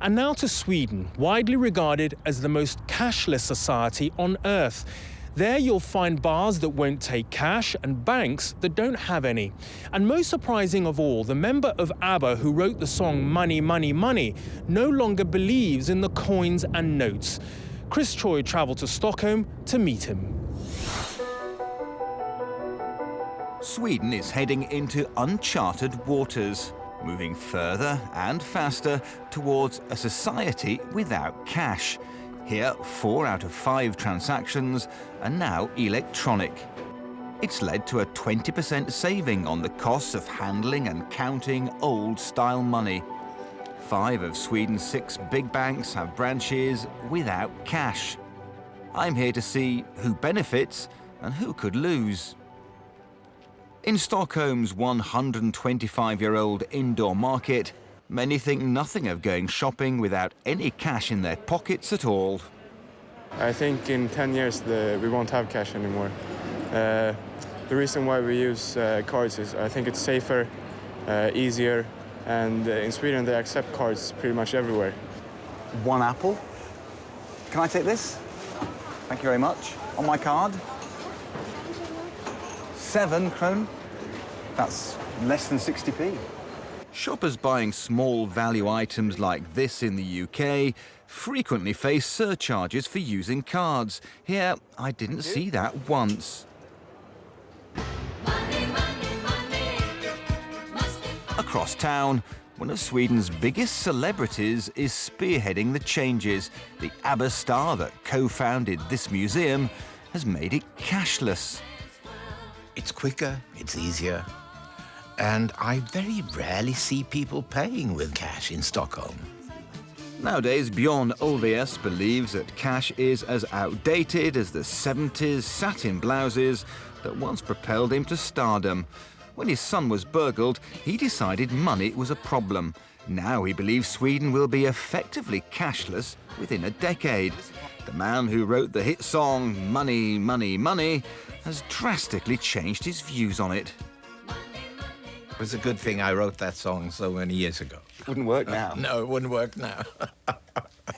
And now to Sweden, widely regarded as the most cashless society on earth. There you'll find bars that won't take cash and banks that don't have any. And most surprising of all, the member of ABBA who wrote the song Money, Money, Money no longer believes in the coins and notes. Chris Troy travelled to Stockholm to meet him. Sweden is heading into uncharted waters, moving further and faster towards a society without cash. Here, 4 out of 5 transactions are now electronic. It's led to a 20% saving on the costs of handling and counting old-style money. 5 of Sweden's 6 big banks have branches without cash. I'm here to see who benefits and who could lose. In Stockholm's 125-year-old indoor market, many think nothing of going shopping without any cash in their pockets at all. I think in 10 years we won't have cash anymore. The reason why we use cards is I think it's safer, easier, and in Sweden they accept cards pretty much everywhere. 1 apple. Can I take this? Thank you very much. On my card. 7 kronor. That's less than 60p. Shoppers buying small value items like this in the UK frequently face surcharges for using cards. Here, I didn't see that once. Across town, one of Sweden's biggest celebrities is spearheading the changes. The ABBA star that co-founded this museum has made it cashless. It's quicker, it's easier, and I very rarely see people paying with cash in Stockholm. Nowadays, Björn believes that cash is as outdated as the 70s satin blouses that once propelled him to stardom. When his son was burgled, he decided money was a problem. Now he believes Sweden will be effectively cashless within a decade. The man who wrote the hit song Money, Money, Money has drastically changed his views on it. It was a good thing I wrote that song so many years ago. Wouldn't work now. No, it wouldn't work now.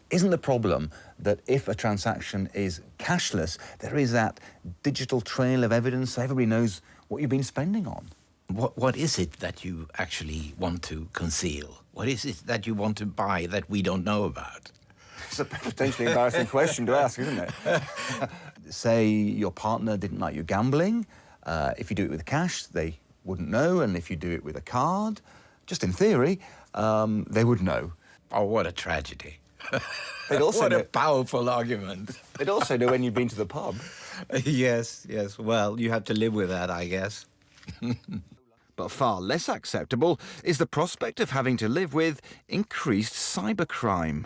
Isn't the problem that if a transaction is cashless, there is that digital trail of evidence so everybody knows what you've been spending on? What is it that you actually want to conceal? What is it that you want to buy that we don't know about? It's a potentially embarrassing question to ask, isn't it? Say your partner didn't like you gambling. If you do it with cash, they wouldn't know. And if you do it with a card, just in theory, they would know. Oh, what a tragedy. They'd also what a powerful argument. They'd also know when you'd been to the pub. Yes. Well, you have to live with that, I guess. But far less acceptable is the prospect of having to live with increased cybercrime.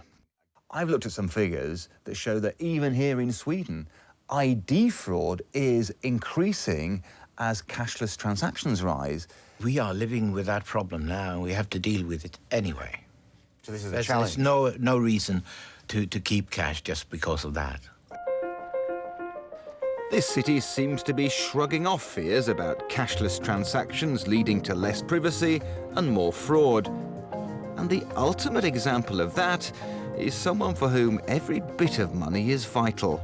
I've looked at some figures that show that even here in Sweden, ID fraud is increasing as cashless transactions rise. We are living with that problem now. We have to deal with it anyway. So this is a challenge. There's no reason to keep cash just because of that. This city seems to be shrugging off fears about cashless transactions leading to less privacy and more fraud. And the ultimate example of that is someone for whom every bit of money is vital.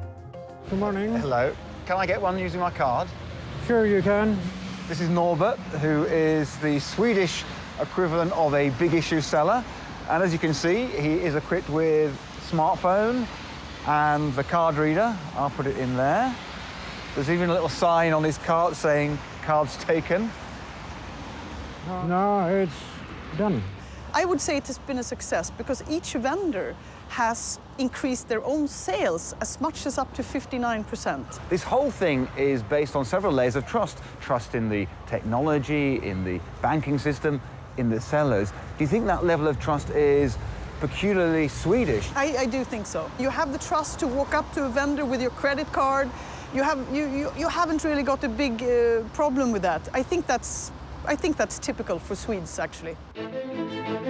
Good morning. Hello. Can I get one using my card? Sure you can. This is Norbert, who is the Swedish equivalent of a big issue seller. And as you can see, he is equipped with smartphone and the card reader. I'll put it in there. There's even a little sign on his card saying, cards taken. No, it's done. I would say it has been a success because each vendor has increased their own sales as much as up to 59%. This whole thing is based on several layers of trust. Trust in the technology, in the banking system, in the sellers. Do you think that level of trust is peculiarly Swedish? I do think so. You have the trust to walk up to a vendor with your credit card. You haven't really got a big problem with that. I think that's typical for Swedes, actually.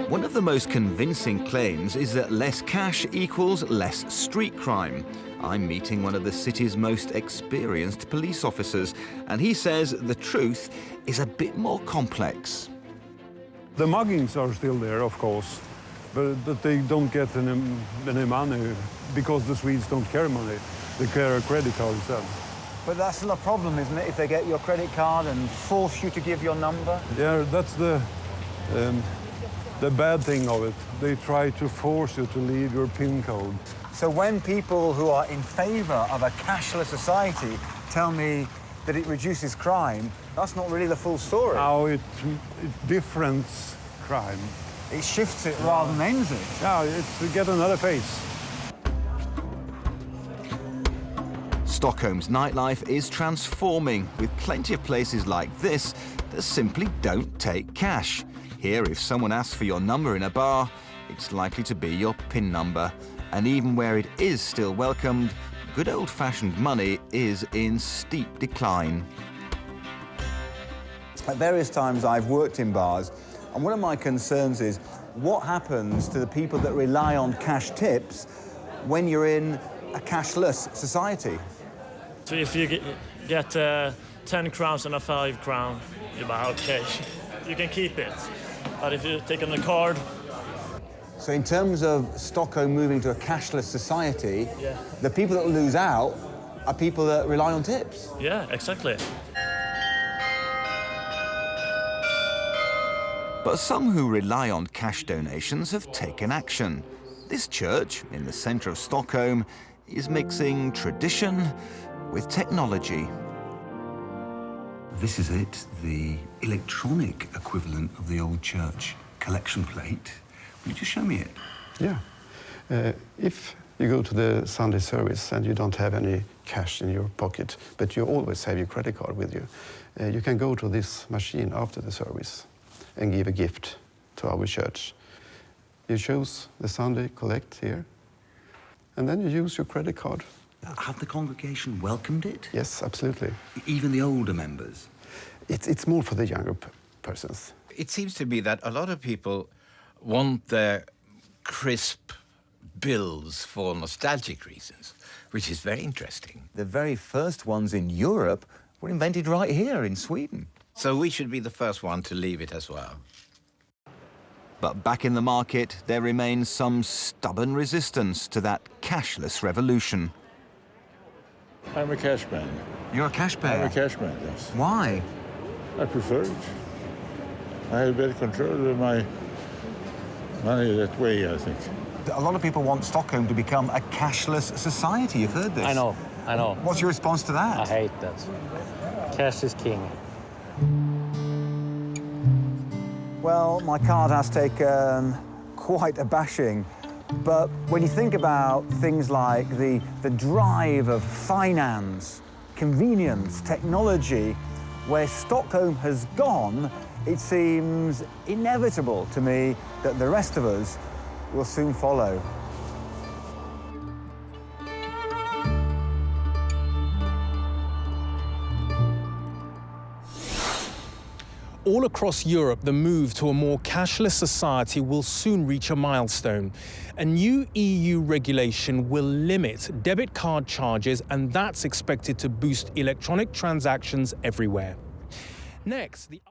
One of the most convincing claims is that less cash equals less street crime. I'm meeting one of the city's most experienced police officers, and he says the truth is a bit more complex. The muggings are still there, of course. but they don't get any money because the Swedes don't carry money. They carry a credit card instead. But that's still a problem, isn't it, if they get your credit card and force you to give your number? Yeah, that's the bad thing of it. They try to force you to leave your PIN code. So when people who are in favor of a cashless society tell me that it reduces crime, that's not really the full story. Now it difference crime. It shifts it rather than ends it. Yeah, it's to get another face. Stockholm's nightlife is transforming, with plenty of places like this that simply don't take cash. Here, if someone asks for your number in a bar, it's likely to be your PIN number. And even where it is still welcomed, good old-fashioned money is in steep decline. At various times I've worked in bars, and one of my concerns is what happens to the people that rely on cash tips when you're in a cashless society? So if you get 10 crowns and a 5 crown, you're about, okay, you can keep it. But if you take on the card... So in terms of Stockholm moving to a cashless society, Yeah. the people that lose out are people that rely on tips. Yeah, exactly. But some who rely on cash donations have taken action. This church, in the centre of Stockholm, is mixing tradition with technology. This is it, the electronic equivalent of the old church collection plate. Will you just show me it? Yeah. If you go to the Sunday service and you don't have any cash in your pocket, but you always have your credit card with you, you can go to this machine after the service and give a gift to our church. You choose the Sunday collect here, and then you use your credit card. Have the congregation welcomed it? Yes, absolutely. Even the older members? It's more for the younger persons. It seems to me that a lot of people want their crisp bills for nostalgic reasons, which is very interesting. The very first ones in Europe were invented right here in Sweden. So we should be the first one to leave it as well. But back in the market, there remains some stubborn resistance to that cashless revolution. I'm a cash man. You're a cash payer? I'm a cash man, yes. Why? I prefer it. I have better control of my money that way, I think. A lot of people want Stockholm to become a cashless society. You've heard this. I know. What's your response to that? I hate that. Cash is king. Well, my card has taken quite a bashing. But when you think about things like the drive of finance, convenience, technology, where Stockholm has gone, it seems inevitable to me that the rest of us will soon follow. All across Europe, the move to a more cashless society will soon reach a milestone. A new EU regulation will limit debit card charges, and that's expected to boost electronic transactions everywhere. Next,